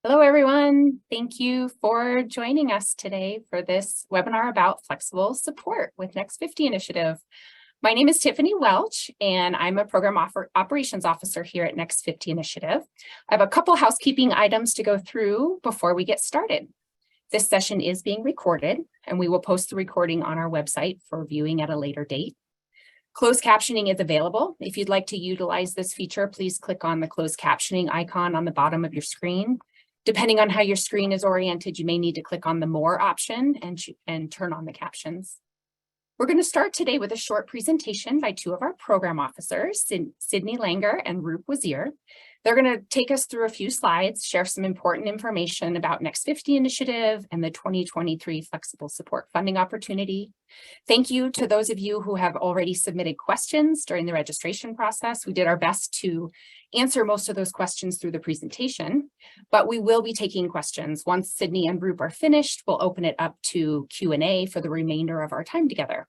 Hello, everyone. Thank you for joining us today for this webinar about flexible support with Next 50 initiative. My name is Tiffany Welch, and I'm a program operations officer here at Next 50 initiative. I have a couple housekeeping items to go through before we get started. This session is being recorded, and we will post the recording on our website for viewing at a later date. Closed captioning is available. If you'd like to utilize this feature, please click on the closed captioning icon on the bottom of your screen. Depending on how your screen is oriented, you may need to click on the More option and turn on the captions. We're going to start today with a short presentation by two of our program officers, Sydney Langer and Roop Wazir. They're going to take us through a few slides, share some important information about Next 50 initiative and the 2023 Flexible Support Funding Opportunity. Thank you to those of you who have already submitted questions during the registration process. We did our best to answer most of those questions through the presentation, but we will be taking questions. Once Sydney and Roop are finished, we'll open it up to Q&A for the remainder of our time together.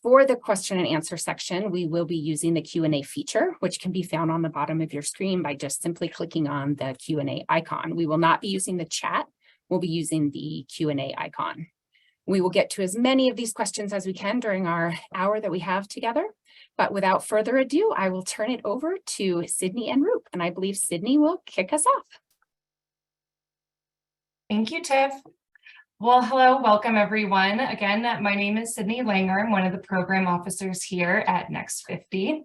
For the question and answer section, we will be using the Q&A feature, which can be found on the bottom of your screen by just simply clicking on the Q&A icon. We will not be using the chat. We'll be using the Q&A icon. We will get to as many of these questions as we can during our hour that we have together. But without further ado, I will turn it over to Sydney and Roop, and I believe Sydney will kick us off. Thank you, Tiff. Well, hello, welcome everyone. Again, my name is Sydney Langer. I'm one of the program officers here at Next 50.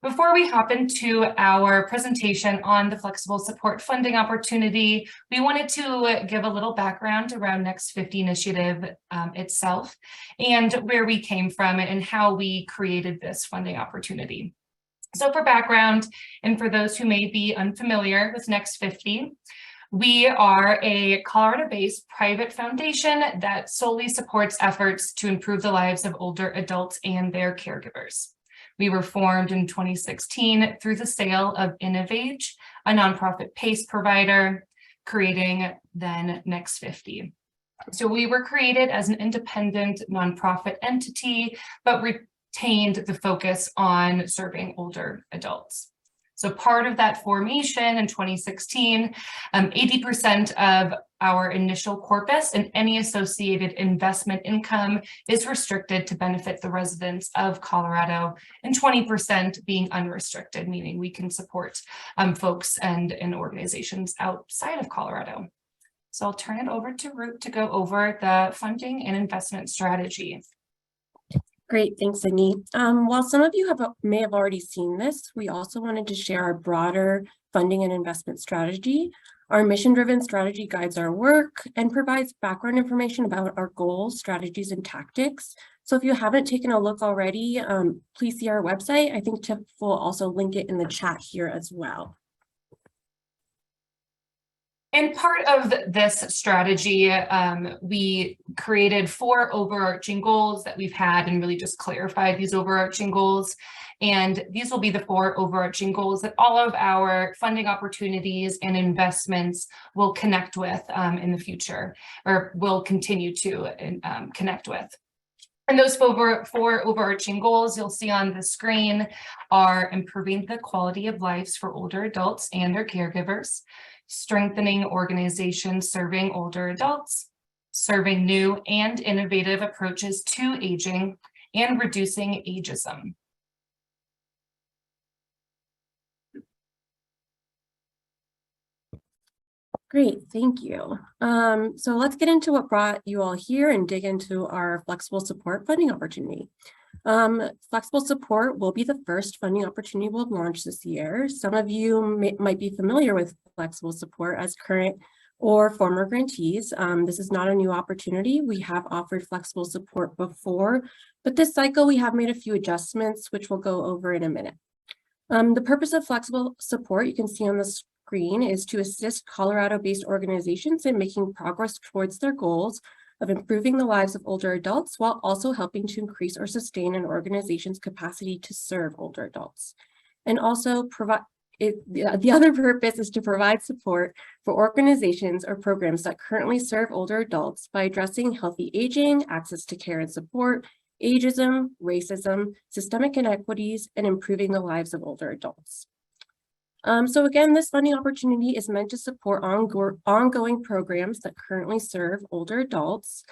Before we hop into our presentation on the Flexible Support Funding Opportunity, we wanted to give a little background around Next 50 initiative itself and where we came from and how we created this funding opportunity. So for background, and for those who may be unfamiliar with Next 50, we are a Colorado-based private foundation that solely supports efforts to improve the lives of older adults and their caregivers. We were formed in 2016 through the sale of InnovAge, a nonprofit PACE provider, creating then Next 50. So we were created as an independent nonprofit entity, but retained the focus on serving older adults. So part of that formation in 2016, 80% of our initial corpus and any associated investment income is restricted to benefit the residents of Colorado, and 20% being unrestricted, meaning we can support folks and organizations outside of Colorado. So I'll turn it over to Roop to go over the funding and investment strategy. Great, thanks, Sydney. While some of you may have already seen this, we also wanted to share our broader funding and investment strategy. Our mission-driven strategy guides our work and provides background information about our goals, strategies, and tactics. So if you haven't taken a look already, please see our website. I think Tiff will also link it in the chat here as well. And part of this strategy, we created 4 overarching goals that we've had and really just clarified these overarching goals. And these will be the 4 overarching goals that all of our funding opportunities and investments will connect with in the future, or will continue to connect with. And those 4 overarching goals you'll see on the screen are improving the quality of lives for older adults and their caregivers, strengthening organizations serving older adults, serving new and innovative approaches to aging, and reducing ageism. Great, thank you. So let's get into what brought you all here and dig into our Flexible Support Funding Opportunity. Flexible Support will be the first funding opportunity we'll launch this year. Some of you might be familiar with Flexible Support as current or former grantees. This is not a new opportunity. We have offered Flexible Support before, but this cycle we have made a few adjustments, which we'll go over in a minute. The purpose of Flexible Support, you can see on the screen, is to assist Colorado-based organizations in making progress towards their goals of improving the lives of older adults while also helping to increase or sustain an organization's capacity to serve older adults. And also the other purpose is to provide support for organizations or programs that currently serve older adults by addressing healthy aging, access to care and support, ageism, racism, systemic inequities, and improving the lives of older adults. So again, this funding opportunity is meant to support ongoing programs that currently serve older adults.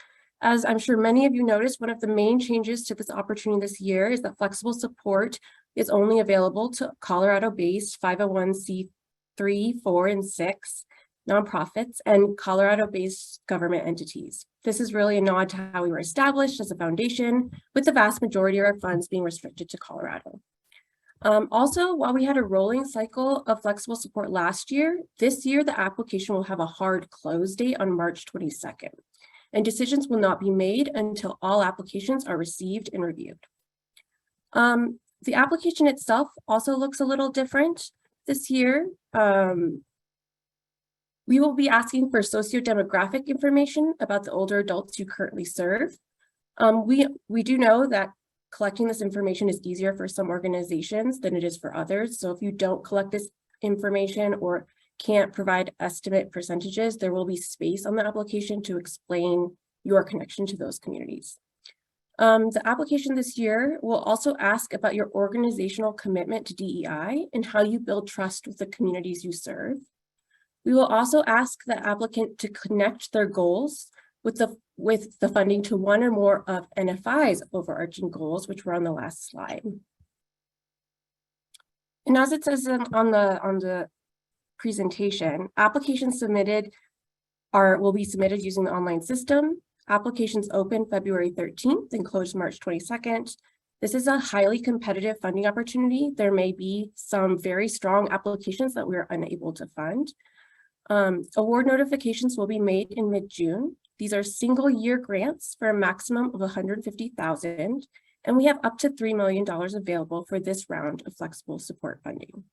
As I'm sure many of you noticed, one of the main changes to this opportunity this year is that flexible support is only available to Colorado-based 501c3, 4, and 6 nonprofits and Colorado-based government entities. This is really a nod to how we were established as a foundation, with the vast majority of our funds being restricted to Colorado. Also, while we had a rolling cycle of flexible support last year, this year the application will have a hard close date on March 22nd, and decisions will not be made until all applications are received and reviewed. The application itself also looks a little different this year. We will be asking for sociodemographic information about the older adults you currently serve. We do know that collecting this information is easier for some organizations than it is for others. So if you don't collect this information or can't provide estimate percentages, there will be space on the application to explain your connection to those communities. The application this year will also ask about your organizational commitment to DEI and how you build trust with the communities you serve. We will also ask the applicant to connect their goals with the funding to one or more of NFI's overarching goals, which were on the last slide. And as it says on the presentation, applications submitted will be submitted using the online system. Applications open February 13th and close March 22nd. This is a highly competitive funding opportunity. There may be some very strong applications that we are unable to fund. Award notifications will be made in mid-June. These are single-year grants for a maximum of $150,000, and we have up to $3 million available for this round of flexible support funding.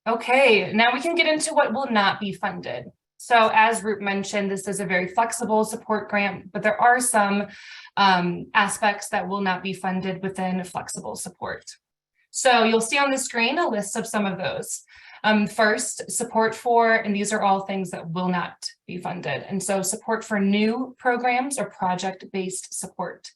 Okay, now we can get into what will not be funded. So as Root mentioned, this is a very flexible support grant, but there are some aspects that will not be funded within flexible support. So you'll see on the screen a list of some of those. First, support for, and these are all things that will not be funded. And so support for new programs or project-based support.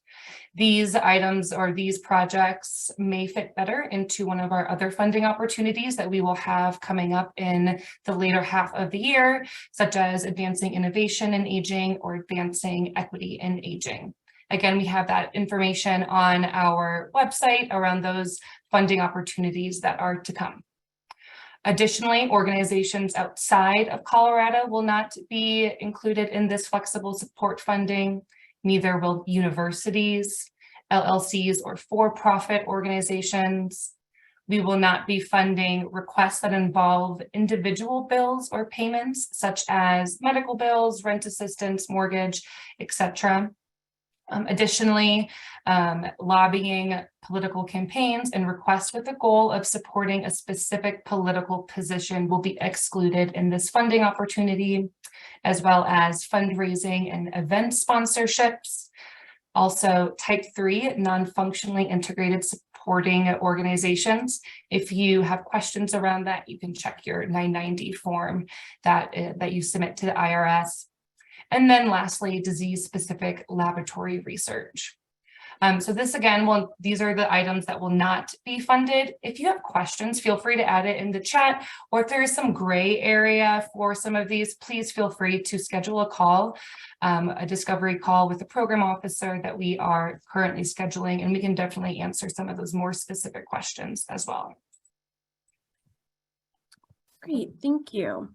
These items or these projects may fit better into one of our other funding opportunities that we will have coming up in the later half of the year, such as advancing innovation in aging or advancing equity in aging. Again, we have that information on our website around those funding opportunities that are to come. Additionally, organizations outside of Colorado will not be included in this flexible support funding. Neither will universities, LLCs, or for-profit organizations. We will not be funding requests that involve individual bills or payments, such as medical bills, rent assistance, mortgage, etc. Additionally, lobbying, political campaigns, and requests with the goal of supporting a specific political position will be excluded in this funding opportunity, as well as fundraising and event sponsorships. Also, type 3, non-functionally integrated supporting organizations. If you have questions around that, you can check your 990 form that you submit to the IRS. And then lastly, disease-specific laboratory research. So this again, these are the items that will not be funded. If you have questions, feel free to add it in the chat, or if there is some gray area for some of these, please feel free to schedule a call, a discovery call with the program officer that we are currently scheduling, and we can definitely answer some of those more specific questions as well. Great, thank you.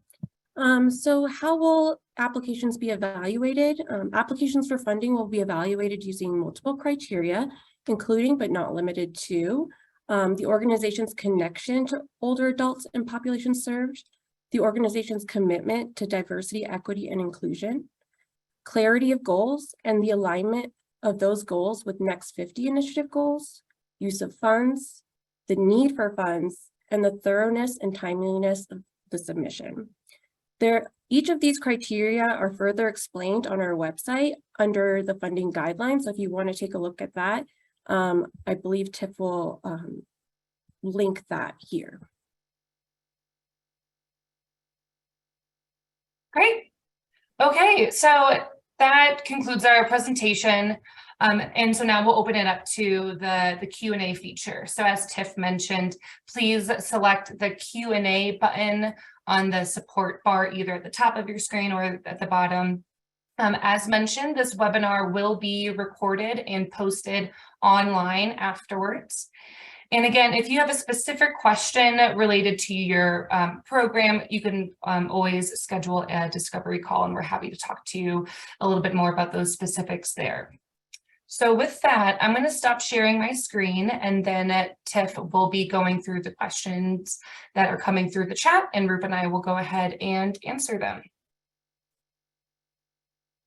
So how will applications be evaluated? Applications for funding will be evaluated using multiple criteria, including but not limited to the organization's connection to older adults and populations served, the organization's commitment to diversity, equity, and inclusion, clarity of goals and the alignment of those goals with Next 50 initiative goals, use of funds, the need for funds, and the thoroughness and timeliness of the submission. Each of these criteria are further explained on our website under the funding guidelines. So if you want to take a look at that, I believe Tiff will link that here. Great. Okay, so that concludes our presentation. And so now we'll open it up to the Q&A feature. So as Tiff mentioned, please select the Q&A button on the support bar, either at the top of your screen or at the bottom. As mentioned, this webinar will be recorded and posted online afterwards. And again, if you have a specific question related to your program, you can always schedule a discovery call, and we're happy to talk to you a little bit more about those specifics there. So with that, I'm going to stop sharing my screen, and then Tiff will be going through the questions that are coming through the chat, and Rup and I will go ahead and answer them.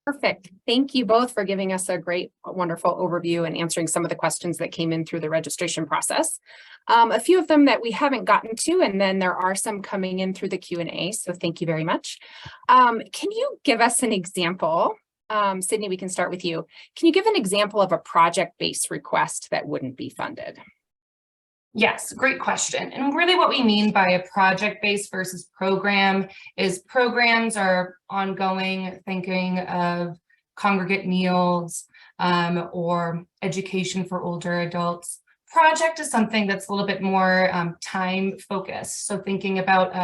Perfect. Thank you both for giving us a great, wonderful overview and answering some of the questions that came in through the registration process. A few of them that we haven't gotten to, and then there are some coming in through the Q&A, so thank you very much. Can you give us an example? Sydney, we can start with you. Can you give an example of a project-based request that wouldn't be funded? Yes, great question. And really what we mean by a project-based versus program is programs are ongoing, thinking of congregate meals or education for older adults. Project is something that's a little bit more time focused. So thinking about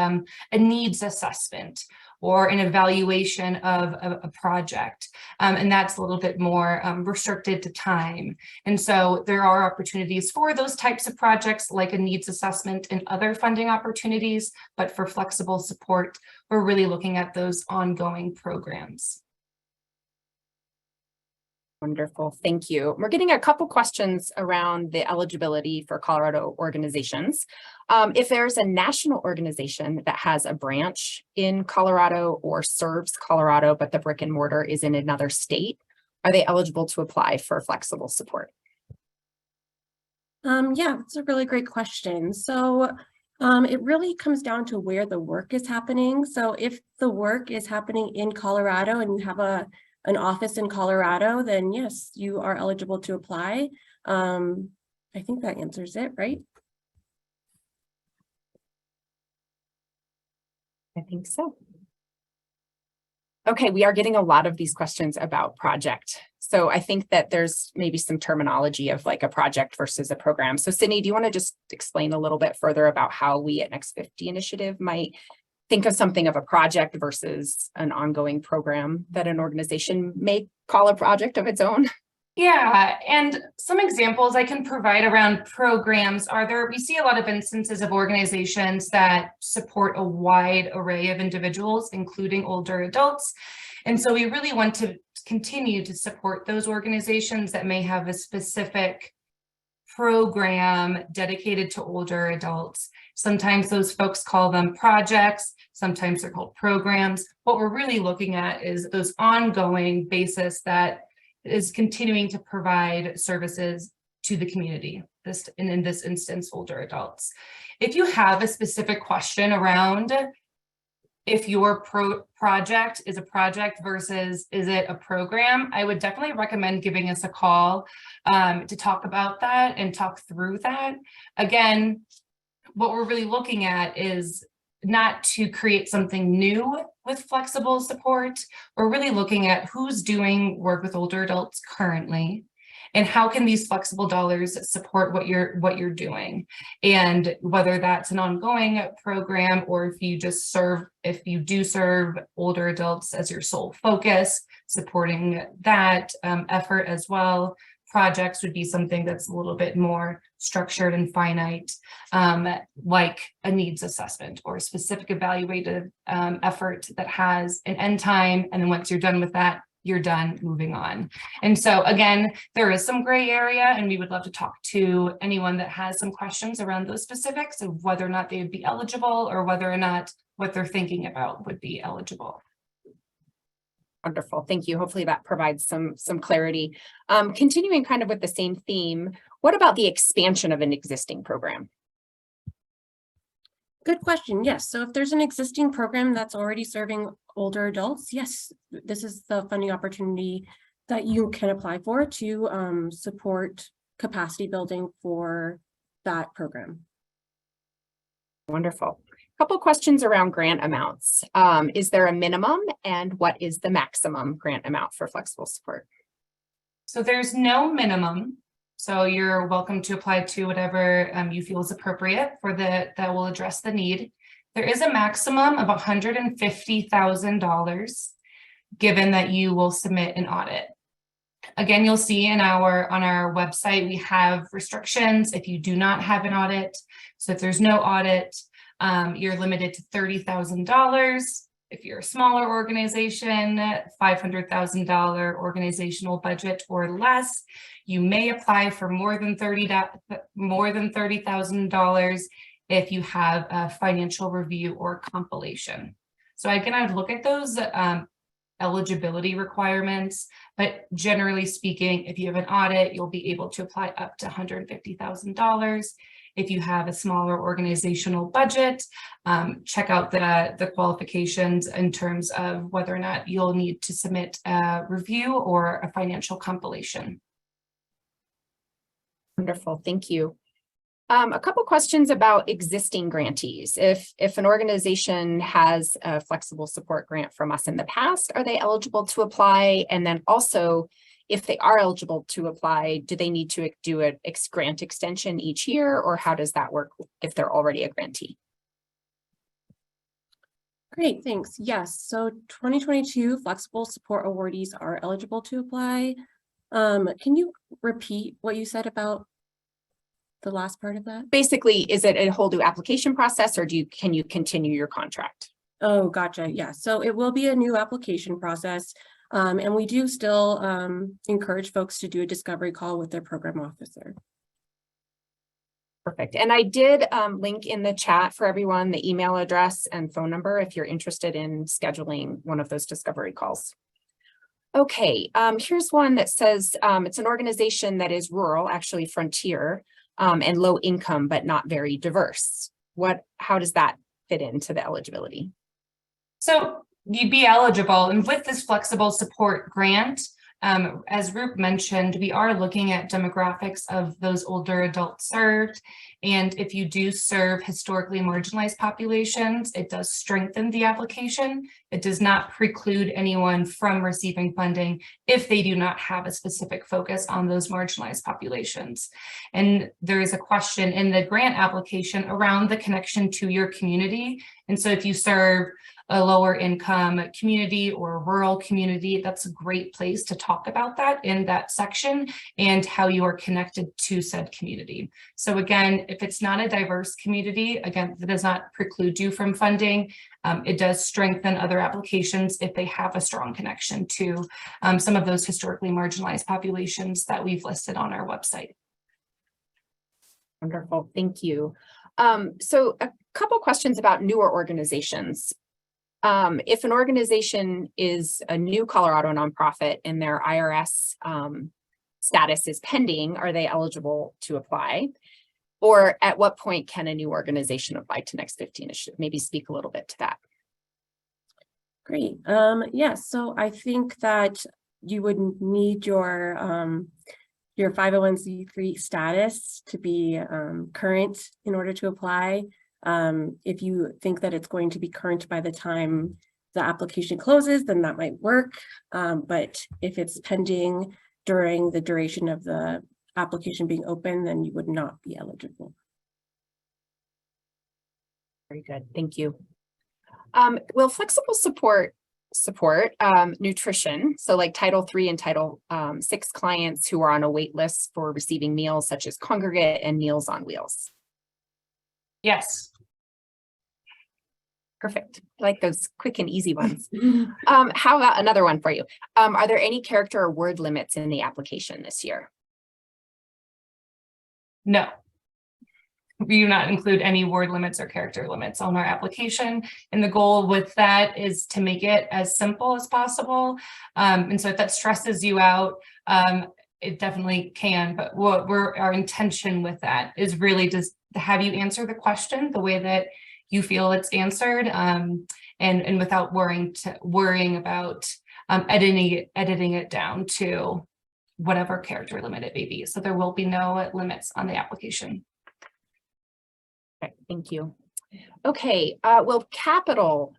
a needs assessment or an evaluation of a project. And that's a little bit more restricted to time. And so there are opportunities for those types of projects like a needs assessment and other funding opportunities, but for flexible support, we're really looking at those ongoing programs. Wonderful, thank you. We're getting a couple questions around the eligibility for Colorado organizations. If there's a national organization that has a branch in Colorado or serves Colorado, but the brick and mortar is in another state, are they eligible to apply for flexible support? Yeah, that's a really great question. So it really comes down to where the work is happening. So if the work is happening in Colorado and you have an office in Colorado, then yes, you are eligible to apply. I think that answers it, right? I think so. Okay, we are getting a lot of these questions about project. So I think that there's maybe some terminology of like a project versus a program. So Sydney, do you want to just explain a little bit further about how we at Next 50 Initiative might think of something of a project versus an ongoing program that an organization may call a project of its own? Yeah, and some examples I can provide around programs are we see a lot of instances of organizations that support a wide array of individuals, including older adults. And so we really want to continue to support those organizations that may have a specific program dedicated to older adults. Sometimes those folks call them projects, sometimes they're called programs. What we're really looking at is those ongoing basis that is continuing to provide services to the community, and in this instance, older adults. If you have a specific question around if your project is a project versus is it a program, I would definitely recommend giving us a call to talk about that and talk through that. Again, what we're really looking at is not to create something new with flexible support. We're really looking at who's doing work with older adults currently, and how can these flexible dollars support what you're doing, and whether that's an ongoing program or if you do serve older adults as your sole focus, supporting that effort as well. Projects would be something that's a little bit more structured and finite, like a needs assessment or a specific evaluative effort that has an end time, and then once you're done with that, you're done, moving on. And so again, there is some gray area, and we would love to talk to anyone that has some questions around those specifics of whether or not they would be eligible or whether or not what they're thinking about would be eligible. Wonderful, thank you. Hopefully that provides some clarity. Continuing kind of with the same theme, what about the expansion of an existing program? Good question. Yes. So if there's an existing program that's already serving older adults, yes, this is the funding opportunity that you can apply for to support capacity building for that program. Wonderful. A couple questions around grant amounts. Is there a minimum, and what is the maximum grant amount for flexible support? So there's no minimum. So you're welcome to apply to whatever you feel is appropriate for that will address the need. There is a maximum of $150,000 given that you will submit an audit. Again, you'll see on our website, we have restrictions if you do not have an audit. So if there's no audit, you're limited to $30,000. If you're a smaller organization, $500,000 organizational budget or less, you may apply for more than $30,000 if you have a financial review or compilation. So again, I'd look at those eligibility requirements, but generally speaking, if you have an audit, you'll be able to apply up to $150,000. If you have a smaller organizational budget, check out the qualifications in terms of whether or not you'll need to submit a review or a financial compilation. Wonderful, thank you. A couple questions about existing grantees. If an organization has a flexible support grant from us in the past, are they eligible to apply? And then also, if they are eligible to apply, do they need to do a grant extension each year, or how does that work if they're already a grantee? Great, thanks. Yes, so 2022 flexible support awardees are eligible to apply. Can you repeat what you said about the last part of that? Basically, is it a whole new application process, or can you continue your contract? Oh, gotcha. Yeah, so it will be a new application process. And we do still encourage folks to do a discovery call with their program officer. Perfect. And I did link in the chat for everyone the email address and phone number if you're interested in scheduling one of those discovery calls. Okay, here's one that says it's an organization that is rural, actually frontier, and low income, but not very diverse. How does that fit into the eligibility? So you'd be eligible, and with this flexible support grant, as Roop mentioned, we are looking at demographics of those older adults served. And if you do serve historically marginalized populations, it does strengthen the application. It does not preclude anyone from receiving funding if they do not have a specific focus on those marginalized populations. And there is a question in the grant application around the connection to your community. And so if you serve a lower income community or a rural community, that's a great place to talk about that in that section and how you are connected to said community. So again, if it's not a diverse community, again, that does not preclude you from funding. It does strengthen other applications if they have a strong connection to some of those historically marginalized populations that we've listed on our website. Wonderful, thank you. So a couple questions about newer organizations. If an organization is a new Colorado nonprofit and their IRS status is pending, are they eligible to apply? Or at what point can a new organization apply to Next 50 initiative? Maybe speak a little bit to that. Great. Yes, so I think that you would need your 501c3 status to be current in order to apply. If you think that it's going to be current by the time the application closes, then that might work. But if it's pending during the duration of the application being open, then you would not be eligible. Very good, thank you. Will flexible support nutrition, so like Title III and Title VI clients who are on a wait list for receiving meals such as Congregate and Meals on Wheels? Yes. Perfect. I like those quick and easy ones. How about another one for you? Are there any character or word limits in the application this year? No. We do not include any word limits or character limits on our application. And the goal with that is to make it as simple as possible. And so if that stresses you out, it definitely can. But our intention with that is really just to have you answer the question the way that you feel it's answered, and without worrying about editing it down to whatever character limit it may be. So there will be no limits on the application. Okay, thank you. Okay, will capital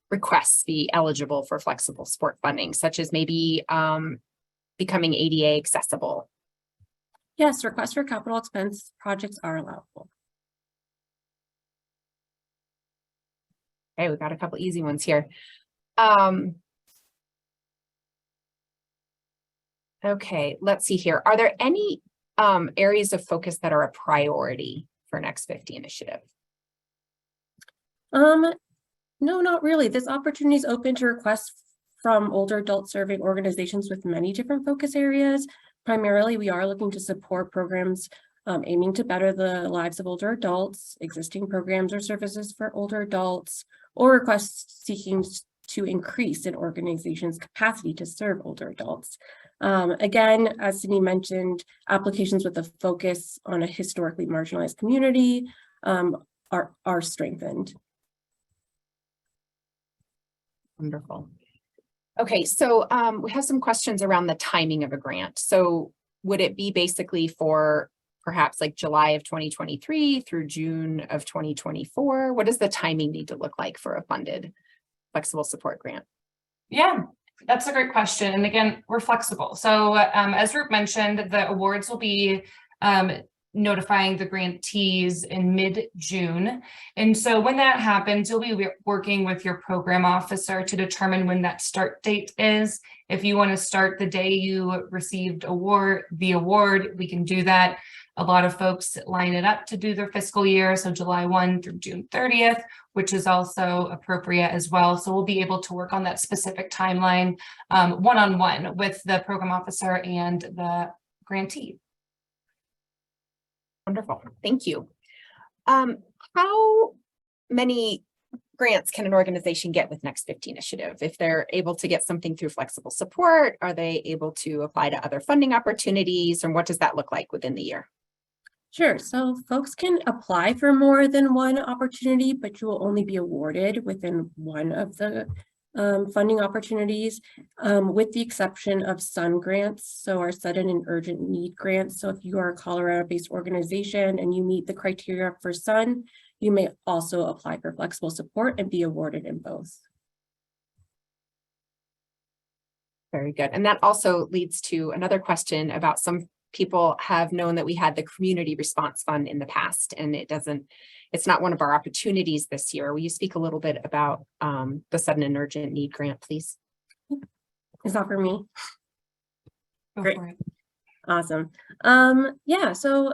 requests be eligible for flexible support funding, such as maybe becoming ADA accessible? Yes, requests for capital expense projects are allowable. Okay, we've got a couple easy ones here. Okay, let's see here. Are there any areas of focus that are a priority for Next 50 initiative? No, not really. This opportunity is open to requests from older adult serving organizations with many different focus areas. Primarily, we are looking to support programs aiming to better the lives of older adults, existing programs or services for older adults, or requests seeking to increase an organization's capacity to serve older adults. Again, as Sydney mentioned, applications with a focus on a historically marginalized community are strengthened. Wonderful. Okay, so we have some questions around the timing of a grant. So would it be basically for perhaps like July of 2023 through June of 2024? What does the timing need to look like for a funded flexible support grant? Yeah, that's a great question. And again, we're flexible. So as Ruth mentioned, the awards will be notifying the grantees in mid-June. And so when that happens, you'll be working with your program officer to determine when that start date is. If you want to start the day you received the award, we can do that. A lot of folks line it up to do their fiscal year, so July 1 through June 30th, which is also appropriate as well. So we'll be able to work on that specific timeline one-on-one with the program officer and the grantee. Wonderful, thank you. How many grants can an organization get with Next 50 initiative? If they're able to get something through flexible support, are they able to apply to other funding opportunities, and what does that look like within the year? Sure, so folks can apply for more than one opportunity, but you will only be awarded within one of the funding opportunities, with the exception of SUN grants, so our sudden and urgent need grants. So if you are a Colorado-based organization and you meet the criteria for SUN, you may also apply for flexible support and be awarded in both. Very good. And that also leads to another question about some people have known that we had the community response fund in the past, and it's not one of our opportunities this year. Will you speak a little bit about the sudden and urgent need grant, please? Is that for me? Great. Awesome. Yeah, so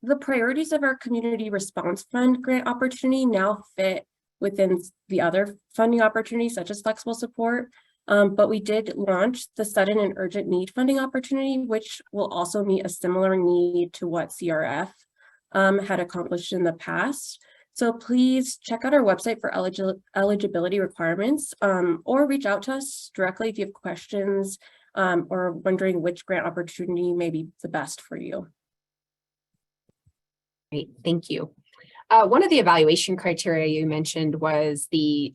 the priorities of our community response fund grant opportunity now fit within the other funding opportunities, such as flexible support. But we did launch the sudden and urgent need funding opportunity, which will also meet a similar need to what CRF had accomplished in the past. So please check out our website for eligibility requirements, or reach out to us directly if you have questions or wondering which grant opportunity may be the best for you. Great, thank you. One of the evaluation criteria you mentioned was the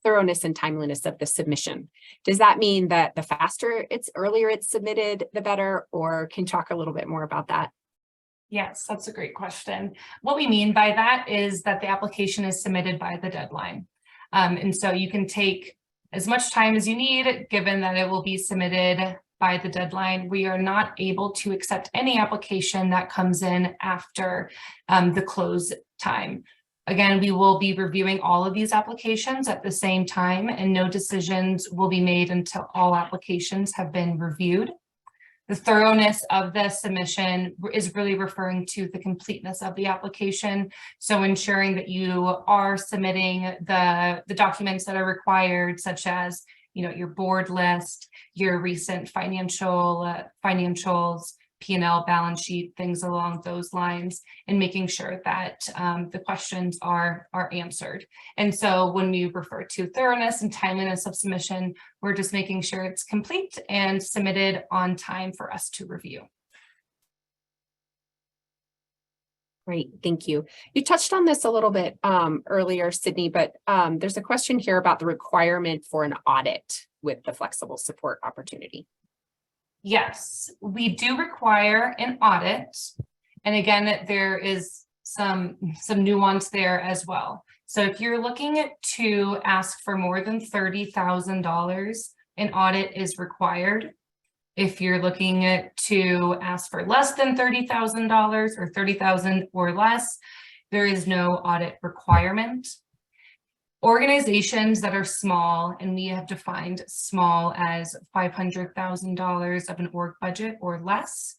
thoroughness and timeliness of the submission. Does that mean that the earlier it's submitted, the better, or can you talk a little bit more about that? Yes, that's a great question. What we mean by that is that the application is submitted by the deadline. And so you can take as much time as you need, given that it will be submitted by the deadline. We are not able to accept any application that comes in after the close time. Again, we will be reviewing all of these applications at the same time, and no decisions will be made until all applications have been reviewed. The thoroughness of the submission is really referring to the completeness of the application. So ensuring that you are submitting the documents that are required, such as, you know, your board list, your recent financials, P&L balance sheet, things along those lines, and making sure that the questions are answered. And so when we refer to thoroughness and timeliness of submission, we're just making sure it's complete and submitted on time for us to review. Great, thank you. You touched on this a little bit earlier, Sydney, but there's a question here about the requirement for an audit with the flexible support opportunity. Yes, we do require an audit. And again, there is some nuance there as well. So if you're looking to ask for more than $30,000, an audit is required. If you're looking to ask for less than $30,000 or $30,000 or less, there is no audit requirement. Organizations that are small, and we have defined small as $500,000 of an org budget or less.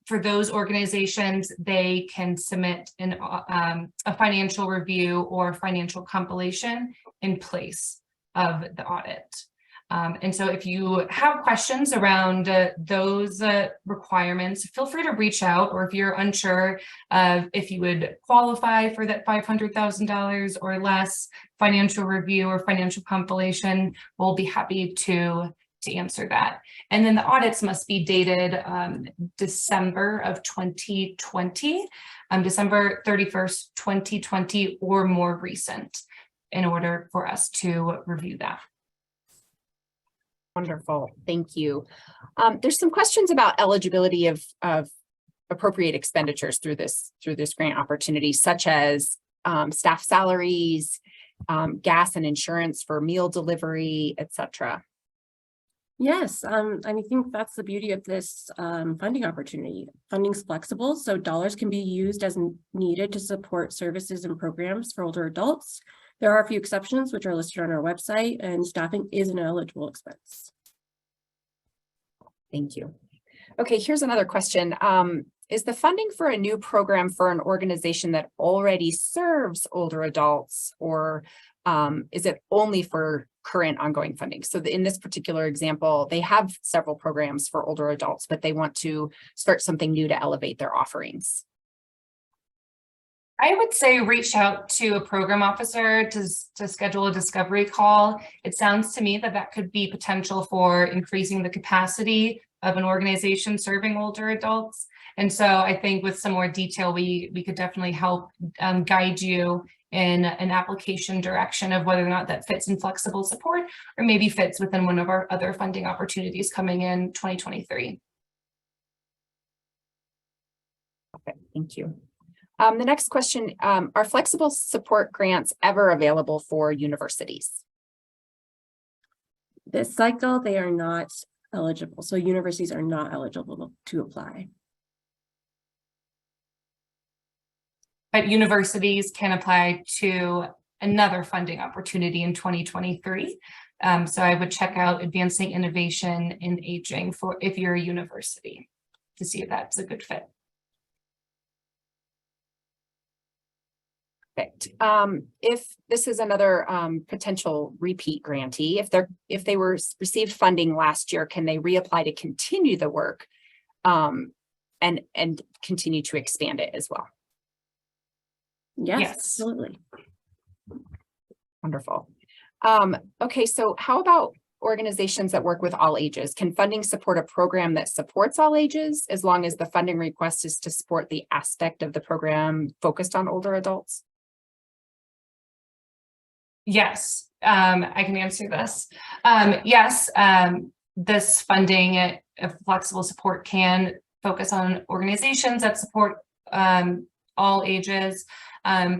For those organizations, they can submit a financial review or financial compilation in place of the audit. And so if you have questions around those requirements, feel free to reach out, or if you're unsure of if you would qualify for that $500,000 or less financial review or financial compilation, we'll be happy to answer that. And then the audits must be dated December of 2020, December 31st, 2020, or more recent, in order for us to review that. Wonderful, thank you. There's some questions about eligibility of appropriate expenditures through this grant opportunity, such as staff salaries, gas and insurance for meal delivery, etc. Yes, I think that's the beauty of this funding opportunity. Funding's flexible, so dollars can be used as needed to support services and programs for older adults. There are a few exceptions which are listed on our website, and staffing is an eligible expense. Thank you. Okay, here's another question. Is the funding for a new program for an organization that already serves older adults, or is it only for current ongoing funding? So in this particular example, they have several programs for older adults, but they want to start something new to elevate their offerings. I would say reach out to a program officer to schedule a discovery call. It sounds to me that could be potential for increasing the capacity of an organization serving older adults. And so I think with some more detail, we could definitely help guide you in an application direction of whether or not that fits in flexible support, or maybe fits within one of our other funding opportunities coming in 2023. Okay, thank you. The next question, are flexible support grants ever available for universities? This cycle, they are not eligible. So universities are not eligible to apply. But universities can apply to another funding opportunity in 2023. So I would check out Advancing Innovation in Aging for if you're a university to see if that's a good fit. Perfect. If this is another potential repeat grantee, if they were received funding last year, can they reapply to continue the work and continue to expand it as well? Yes, absolutely. Wonderful. Okay, so how about organizations that work with all ages? Can funding support a program that supports all ages, as long as the funding request is to support the aspect of the program focused on older adults? Yes, I can answer this. Yes, this funding of flexible support can focus on organizations that support all ages.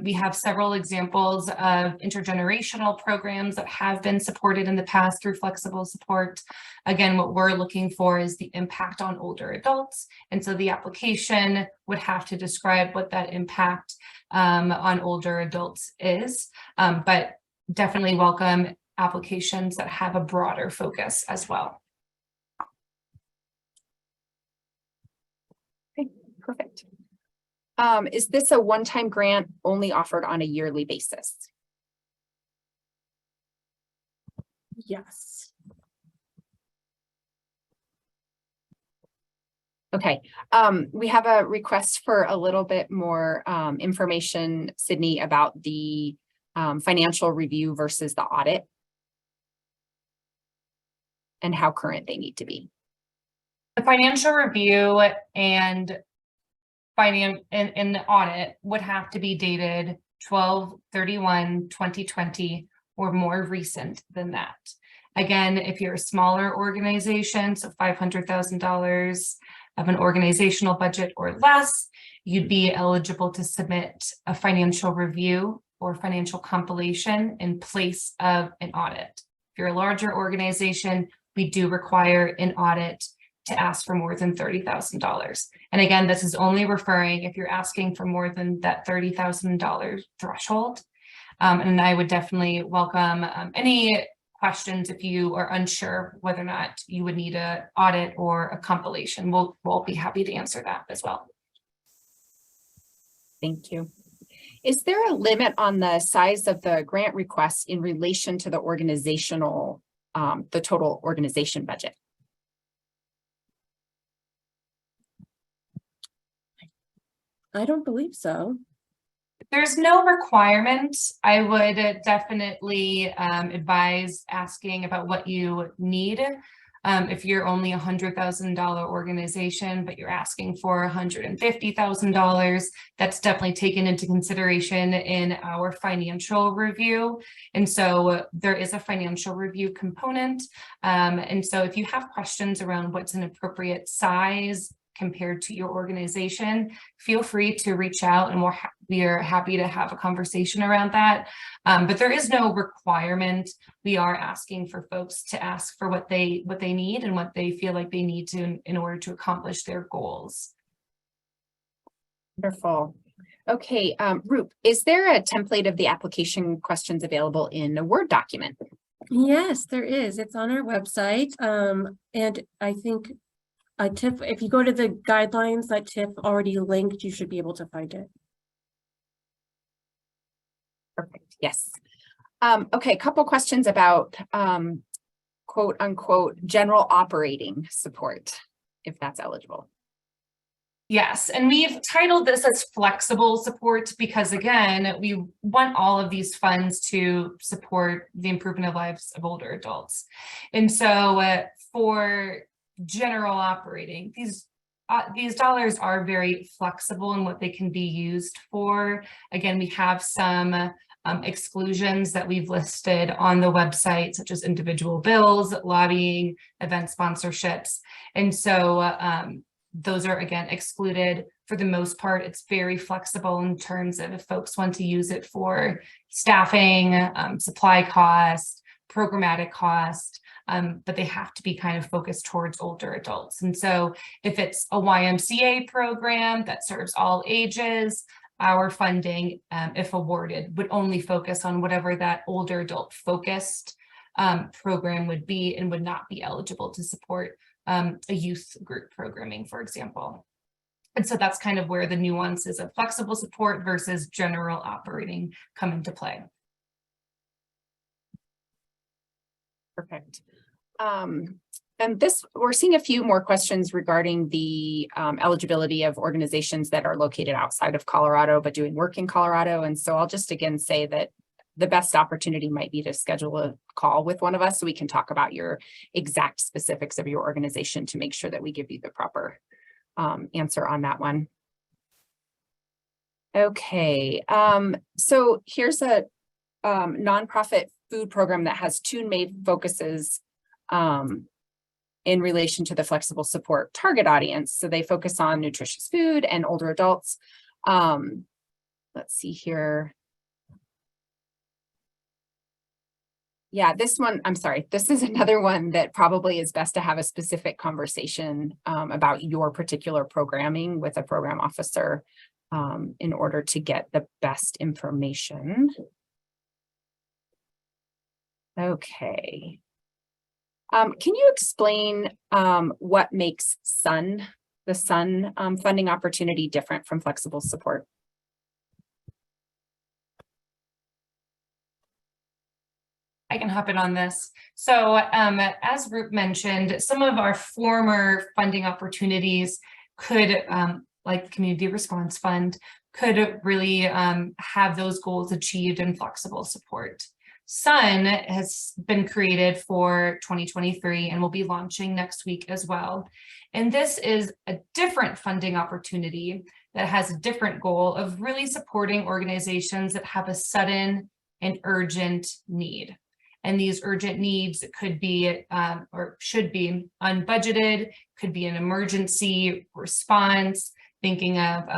We have several examples of intergenerational programs that have been supported in the past through flexible support. Again, what we're looking for is the impact on older adults. And so the application would have to describe what that impact on older adults is, but definitely welcome applications that have a broader focus as well. Okay, perfect. Is this a one-time grant only offered on a yearly basis? Yes. Okay, we have a request for a little bit more information, Sydney, about the financial review versus the audit and how current they need to be. The financial review and the audit would have to be dated 12/31/2020 or more recent than that. Again, if you're a smaller organization, so $500,000 of an organizational budget or less, you'd be eligible to submit a financial review or financial compilation in place of an audit. If you're a larger organization, we do require an audit to ask for more than $30,000. And again, this is only referring if you're asking for more than that $30,000 threshold. And I would definitely welcome any questions if you are unsure whether or not you would need an audit or a compilation. We'll be happy to answer that as well. Thank you. Is there a limit on the size of the grant request in relation to the organizational, the total organization budget? I don't believe so. There's no requirement. I would definitely advise asking about what you need. If you're only $100,000 organization, but you're asking for $150,000, that's definitely taken into consideration in our financial review. And so there is a financial review component. And so if you have questions around what's an appropriate size compared to your organization, feel free to reach out, and we are happy to have a conversation around that. But there is no requirement. We are asking for folks to ask for what they need and what they feel like they need to in order to accomplish their goals. Wonderful. Okay, Roop, is there a template of the application questions available in a Word document? Yes, there is. It's on our website. And I think Tiff, if you go to the guidelines that Tiff already linked, you should be able to find it. Perfect. Yes. Okay, a couple questions about quote unquote general operating support, if that's eligible. Yes, and we've titled this as flexible support because, again, we want all of these funds to support the improvement of lives of older adults. And so for general operating, these dollars are very flexible in what they can be used for. Again, we have some exclusions that we've listed on the website, such as individual bills, lobbying, event sponsorships. And so those are, again, excluded. For the most part, it's very flexible in terms of if folks want to use it for staffing, supply cost, programmatic cost, but they have to be kind of focused towards older adults. And so if it's a YMCA program that serves all ages, our funding, if awarded, would only focus on whatever that older adult focused program would be, and would not be eligible to support a youth group programming, for example. And so that's kind of where the nuances of flexible support versus general operating come into play. Perfect. And we're seeing a few more questions regarding the eligibility of organizations that are located outside of Colorado, but doing work in Colorado. And so I'll just again say that the best opportunity might be to schedule a call with one of us so we can talk about your exact specifics of your organization to make sure that we give you the proper answer on that one. Okay, so here's a nonprofit food program that has two main focuses in relation to the flexible support target audience. So they focus on nutritious food and older adults. Let's see here. Yeah, this one, I'm sorry, this is another one that probably is best to have a specific conversation about your particular programming with a program officer in order to get the best information. Okay. Can you explain what makes the SUN funding opportunity different from flexible support? I can hop in on this. So as Roop mentioned, some of our former funding opportunities could, like the Community Response Fund, could really have those goals achieved in flexible support. SUN has been created for 2023 and will be launching next week as well. And this is a different funding opportunity that has a different goal of really supporting organizations that have a sudden and urgent need. And these urgent needs could be or should be unbudgeted, could be an emergency response, thinking of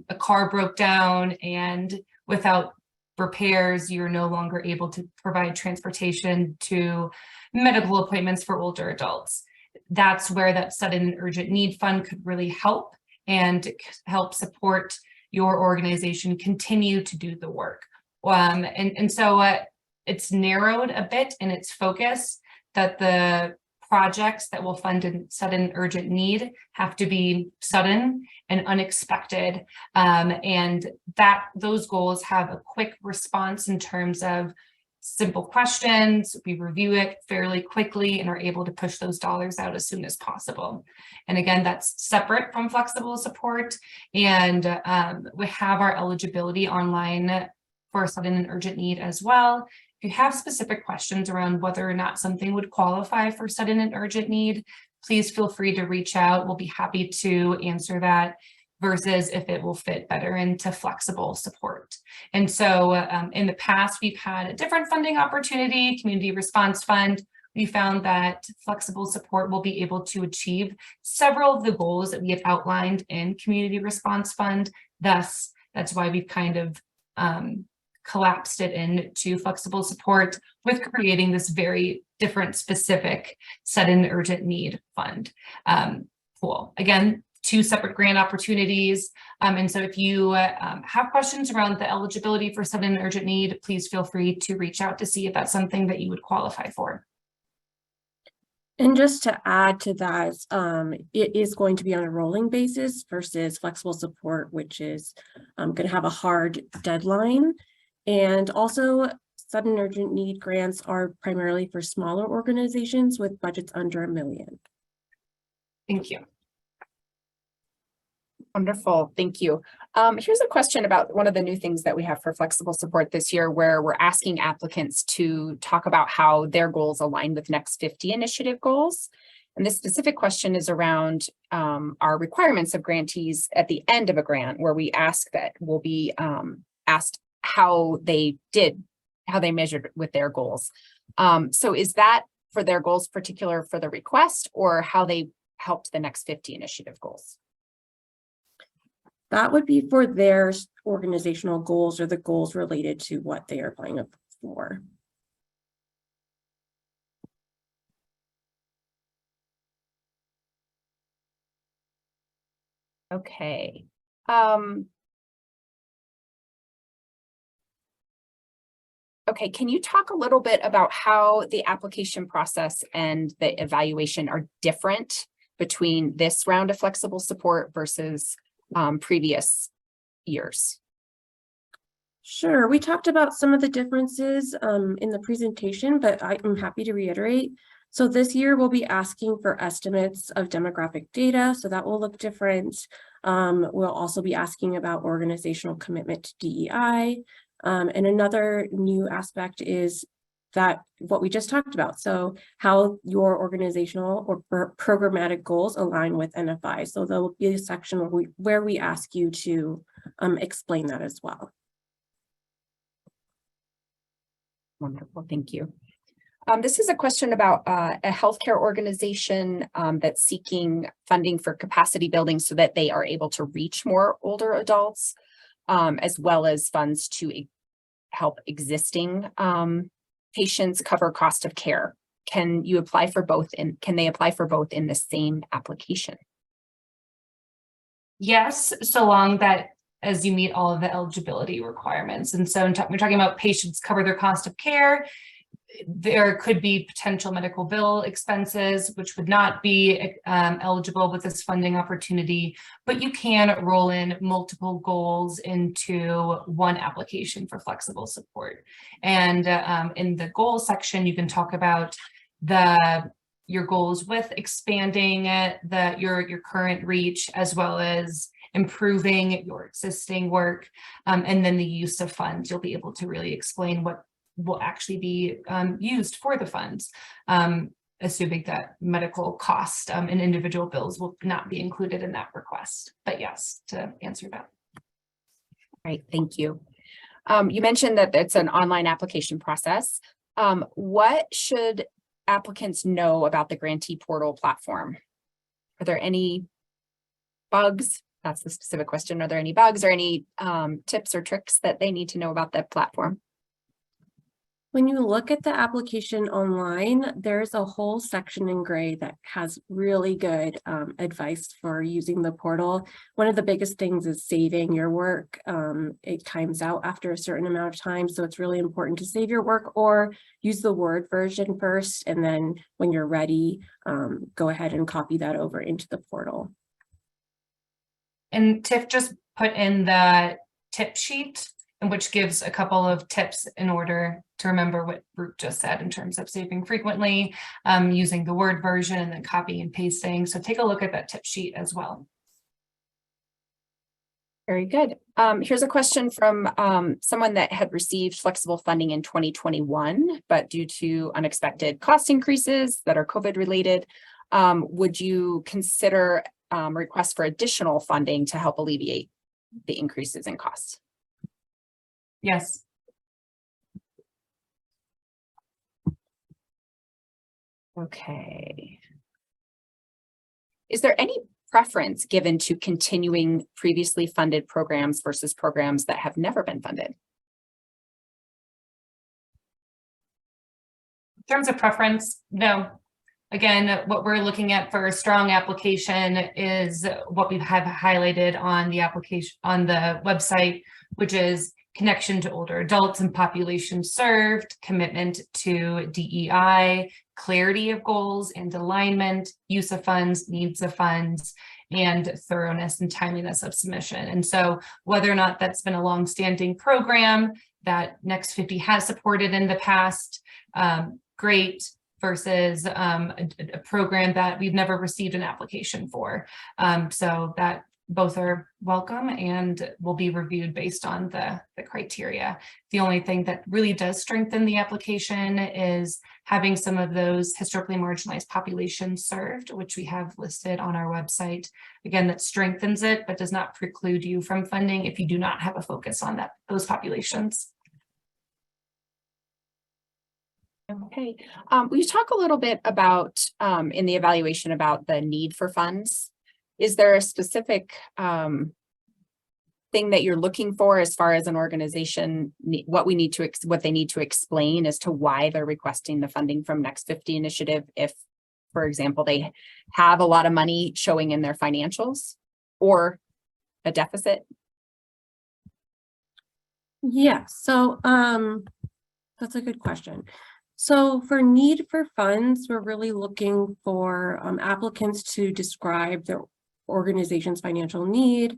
a car broke down and without repairs, you're no longer able to provide transportation to medical appointments for older adults. That's where that sudden and urgent need fund could really help and help support your organization continue to do the work. So it's narrowed a bit in its focus, that the projects that will fund a sudden urgent need have to be sudden and unexpected, and that those goals have a quick response in terms of simple questions. We review it fairly quickly and are able to push those dollars out as soon as possible. And again, that's separate from flexible support. And we have our eligibility online for a sudden and urgent need as well. If you have specific questions around whether or not something would qualify for sudden and urgent need, please feel free to reach out. We'll be happy to answer that, versus if it will fit better into flexible support. And so in the past, we've had a different funding opportunity, Community Response Fund. We found that flexible support will be able to achieve several of the goals that we have outlined in Community Response Fund. Thus, that's why we've kind of collapsed it into flexible support, with creating this very different specific sudden urgent need fund pool. Again, 2 separate grant opportunities. And so if you have questions around the eligibility for sudden and urgent need, please feel free to reach out to see if that's something that you would qualify for. And just to add to that, it is going to be on a rolling basis versus flexible support, which is going to have a hard deadline. And also, sudden urgent need grants are primarily for smaller organizations with budgets under $1 million. Thank you. Wonderful, thank you. Here's a question about one of the new things that we have for flexible support this year, where we're asking applicants to talk about how their goals align with Next 50 initiative goals. And this specific question is around our requirements of grantees at the end of a grant, where we ask that we'll be asked how they measured with their goals. So is that for their goals particular for the request, or how they helped the Next 50 initiative goals? That would be for their organizational goals or the goals related to what they are applying for. Okay. Okay, can you talk a little bit about how the application process and the evaluation are different between this round of flexible support versus previous years? Sure, we talked about some of the differences in the presentation, but I'm happy to reiterate. So this year we'll be asking for estimates of demographic data, so that will look different. We'll also be asking about organizational commitment to DEI. And another new aspect is that what we just talked about. So how your organizational or programmatic goals align with NFI. So there will be a section where we ask you to explain that as well. Wonderful, thank you. This is a question about a healthcare organization that's seeking funding for capacity building so that they are able to reach more older adults, as well as funds to help existing patients cover cost of care. Can you apply for both, and can they apply for both in the same application? Yes, so long that as you meet all of the eligibility requirements. And so we're talking about patients cover their cost of care. There could be potential medical bill expenses, which would not be eligible with this funding opportunity, but you can roll in multiple goals into one application for flexible support. And in the goal section, you can talk about your goals with expanding your current reach, as well as improving your existing work, and then the use of funds. You'll be able to really explain what will actually be used for the funds, assuming that medical cost and individual bills will not be included in that request. But yes, to answer that. Right, thank you. You mentioned that it's an online application process. What should applicants know about the grantee portal platform? Are there any bugs, that's the specific question. Are there any bugs or any tips or tricks that they need to know about the platform? When you look at the application online, there's a whole section in gray that has really good advice for using the portal. One of the biggest things is saving your work. It times out after a certain amount of time, so it's really important to save your work or use the Word version first, and then when you're ready, go ahead and copy that over into the portal. And Tiff just put in the tip sheet, which gives a couple of tips in order to remember what Brooke just said in terms of saving frequently, using the Word version and then copying and pasting. So take a look at that tip sheet as well. Very good. Here's a question from someone that had received flexible funding in 2021, but due to unexpected cost increases that are COVID related, would you consider requests for additional funding to help alleviate the increases in costs? Yes. Okay. Is there any preference given to continuing previously funded programs versus programs that have never been funded? In terms of preference, no. Again, what we're looking at for a strong application is what we have highlighted on the application on the website, which is connection to older adults and population served, commitment to DEI, clarity of goals and alignment, use of funds, needs of funds, and thoroughness and timeliness of submission. And so whether or not that's been a long-standing program that Next 50 has supported in the past, great, versus a program that we've never received an application for. So that both are welcome and will be reviewed based on the criteria. The only thing that really does strengthen the application is having some of those historically marginalized populations served, which we have listed on our website. Again, that strengthens it, but does not preclude you from funding if you do not have a focus on those populations. Okay, will you talk a little bit about in the evaluation about the need for funds? Is there a specific thing that you're looking for as far as an organization, what they need to explain as to why they're requesting the funding from Next 50 initiative? If, for example, they have a lot of money showing in their financials or a deficit? Yeah, so that's a good question. So for need for funds, we're really looking for applicants to describe their organization's financial need.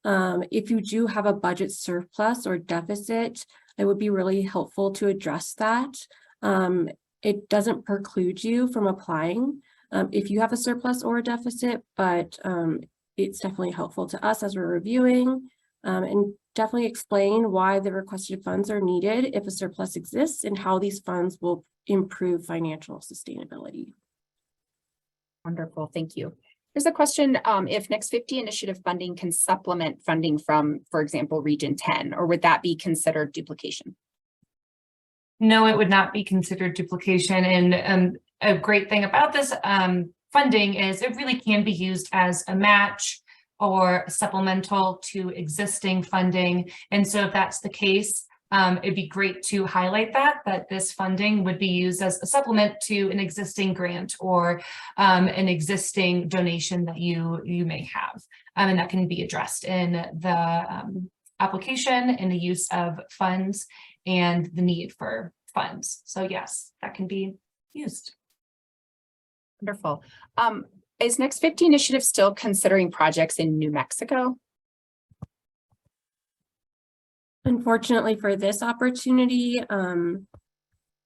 If you do have a budget surplus or deficit, it would be really helpful to address that. It doesn't preclude you from applying if you have a surplus or a deficit, but it's definitely helpful to us as we're reviewing, and definitely explain why the requested funds are needed if a surplus exists and how these funds will improve financial sustainability. Wonderful, thank you. Here's a question, if Next 50 initiative funding can supplement funding from, for example, Region 10, or would that be considered duplication? No, it would not be considered duplication. And a great thing about this funding is it really can be used as a match or supplemental to existing funding. And so if that's the case, it'd be great to highlight that this funding would be used as a supplement to an existing grant or an existing donation that you may have. And that can be addressed in the application and the use of funds and the need for funds. So yes, that can be used. Wonderful. Is Next 50 initiative still considering projects in New Mexico? Unfortunately for this opportunity,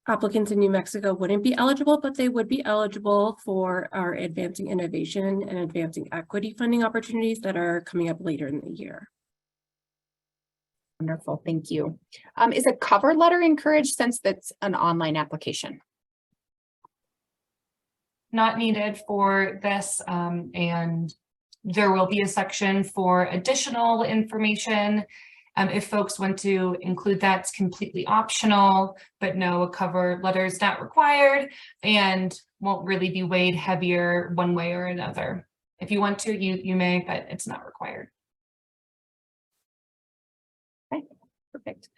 applicants in New Mexico wouldn't be eligible, but they would be eligible for our Advancing Innovation and Advancing Equity funding opportunities that are coming up later in the year. Wonderful, thank you. Is a cover letter encouraged since that's an online application? Not needed for this, and there will be a section for additional information. If folks want to include that, it's completely optional, but no, a cover letter is not required and won't really be weighed heavier one way or another. If you want to, you may, but it's not required. Perfect.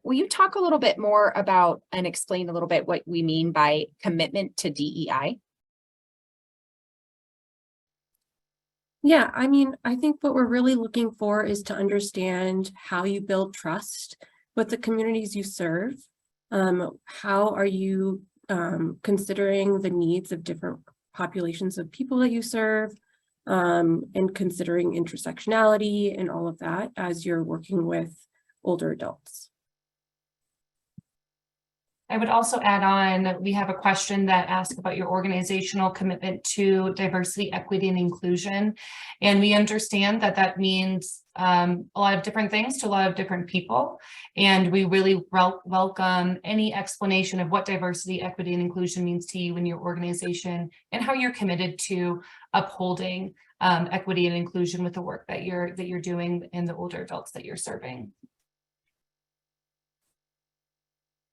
Will you talk a little bit more about and explain a little bit what we mean by commitment to DEI? Yeah, I mean, I think what we're really looking for is to understand how you build trust with the communities you serve. How are you considering the needs of different populations of people that you serve, and considering intersectionality and all of that as you're working with older adults. I would also add on, we have a question that asks about your organizational commitment to diversity, equity, and inclusion. And we understand that that means a lot of different things to a lot of different people. And we really welcome any explanation of what diversity, equity, and inclusion means to you and your organization, and how you're committed to upholding equity and inclusion with the work that you're doing in the older adults that you're serving.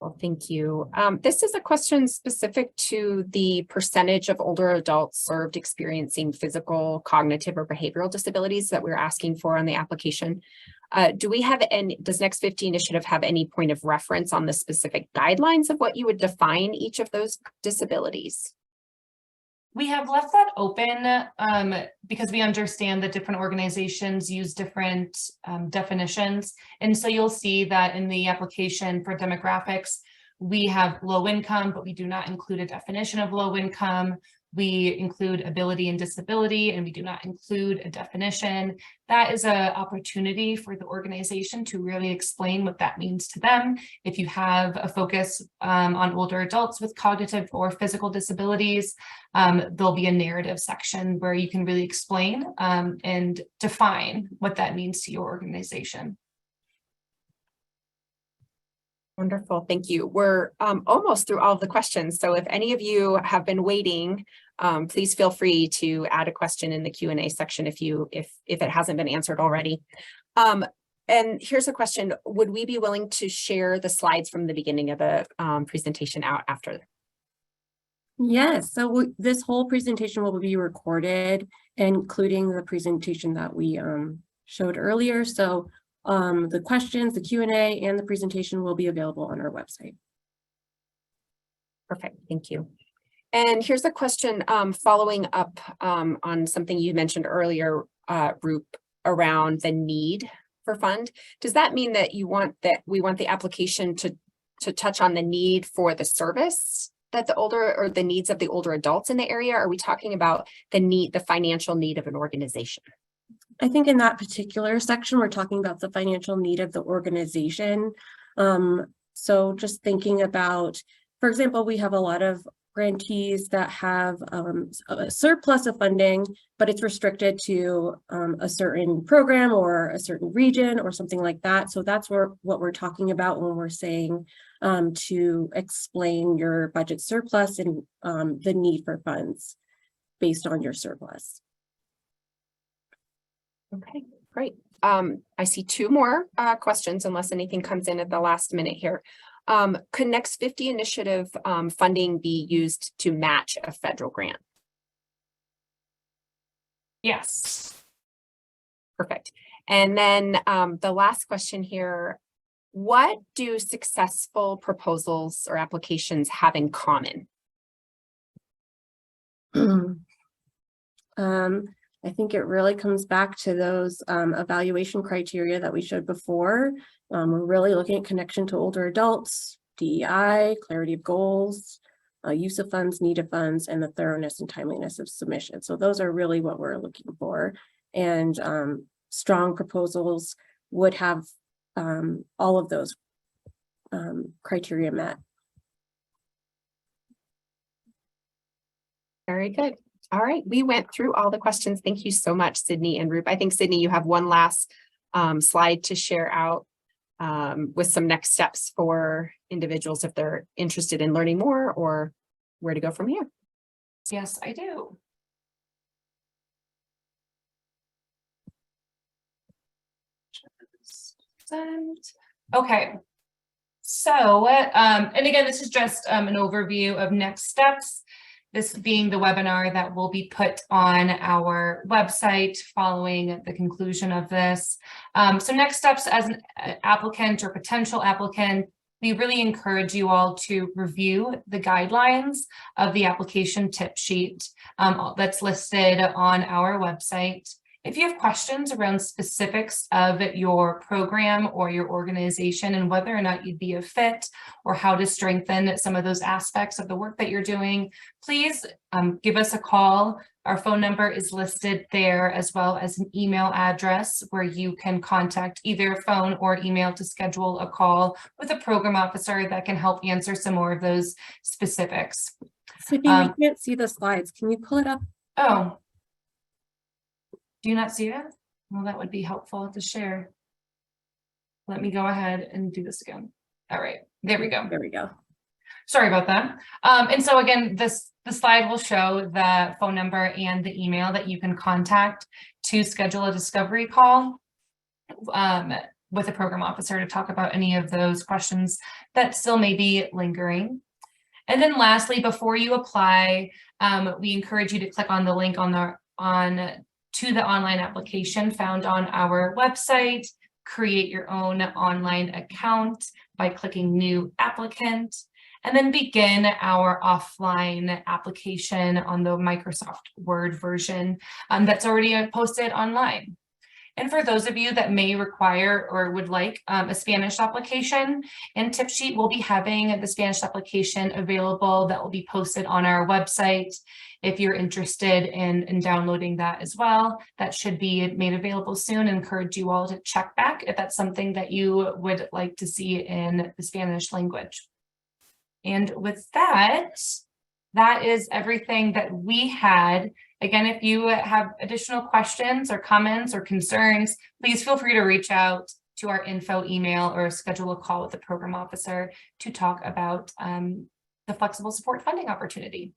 Well, thank you. This is a question specific to the percentage of older adults served experiencing physical, cognitive, or behavioral disabilities that we're asking for on the application. Do we have any, does Next 50 initiative have any point of reference on the specific guidelines of what you would define each of those disabilities? We have left that open because we understand that different organizations use different definitions. And so you'll see that in the application for demographics, we have low income, but we do not include a definition of low income. We include ability and disability, and we do not include a definition. That is an opportunity for the organization to really explain what that means to them. If you have a focus on older adults with cognitive or physical disabilities, there'll be a narrative section where you can really explain and define what that means to your organization. Wonderful, thank you. We're almost through all of the questions. So if any of you have been waiting, please feel free to add a question in the Q&A section if it hasn't been answered already. And here's a question: would we be willing to share the slides from the beginning of the presentation out after? Yes, so this whole presentation will be recorded, including the presentation that we showed earlier. So the questions, the Q&A, and the presentation will be available on our website. Perfect, thank you. And here's a question following up on something you mentioned earlier, Roop, around the need for fund. Does that mean that we want the application to touch on the need for the service that the needs of the older adults in the area? Are we talking about the financial need of an organization? I think in that particular section, we're talking about the financial need of the organization. So just thinking about, for example, we have a lot of grantees that have a surplus of funding, but it's restricted to a certain program or a certain region or something like that. So that's what we're talking about when we're saying to explain your budget surplus and the need for funds based on your surplus. Okay, great. I see two more questions, unless anything comes in at the last minute here. Could Next 50 initiative funding be used to match a federal grant? Yes. Perfect. And then the last question here: what do successful proposals or applications have in common? I think it really comes back to those evaluation criteria that we showed before. We're really looking at connection to older adults, DEI, clarity of goals, use of funds, need of funds, and the thoroughness and timeliness of submission. So those are really what we're looking for. And strong proposals would have all of those criteria met. Very good. All right, we went through all the questions. Thank you so much, Sydney and Roop. I think, Sydney, you have one last slide to share out with some next steps for individuals if they're interested in learning more, or where to go from here. Yes, I do. Okay. So, and again, this is just an overview of next steps. this being the webinar that will be put on our website following the conclusion of this. So next steps as an applicant or potential applicant, we really encourage you all to review the guidelines of the application tip sheet that's listed on our website. If you have questions around specifics of your program or your organization and whether or not you'd be a fit or how to strengthen some of those aspects of the work that you're doing, please give us a call. Our phone number is listed there, as well as an email address where you can contact either phone or email to schedule a call with a program officer that can help answer some more of those specifics. Sydney, we can't see the slides. Can you pull it up? Oh. Do you not see it? Well, that would be helpful to share. Let me go ahead and do this again. All right, there we go. There we go. Sorry about that. And so again, the slide will show the phone number and the email that you can contact to schedule a discovery call with a program officer to talk about any of those questions that still may be lingering. And then lastly, before you apply, we encourage you to click on the link to the online application found on our website. Create your own online account by clicking New Applicant, and then begin our offline application on the Microsoft Word version that's already posted online. And for those of you that may require or would like a Spanish application and tip sheet, we'll be having the Spanish application available that will be posted on our website. If you're interested in downloading that as well, that should be made available soon. I encourage you all to check back if that's something that you would like to see in the Spanish language. And with that, that is everything that we had. Again, if you have additional questions or comments or concerns, please feel free to reach out to our info email or schedule a call with the program officer to talk about the flexible support funding opportunity.